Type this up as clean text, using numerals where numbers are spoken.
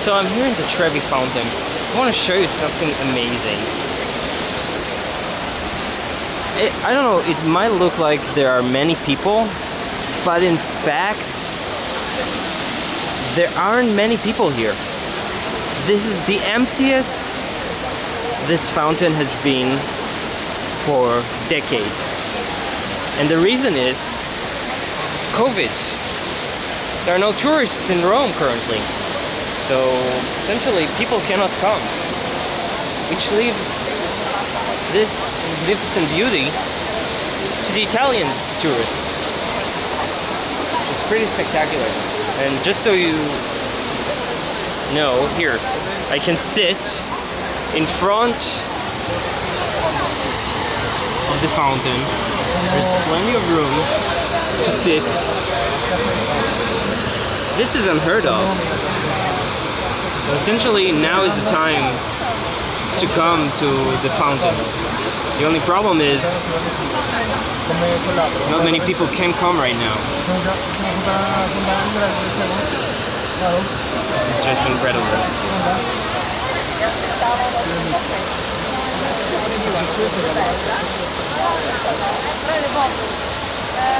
So I'm here in the Trevi fountain. I want to show you something amazing. I don't know, it might look like there are many people, but in fact, there aren't many people here. This is the emptiest this fountain has been for decades. And the reason is COVID. There are no tourists in Rome currently. So essentially people cannot come, which leaves this magnificent beauty to the Italian tourists. It's pretty spectacular. And just so you know, here, I can sit in front of the fountain. There's plenty of room to sit. This is unheard of. Essentially, now is the time to come to the fountain. The only problem is not many people can come right now. This is just incredible.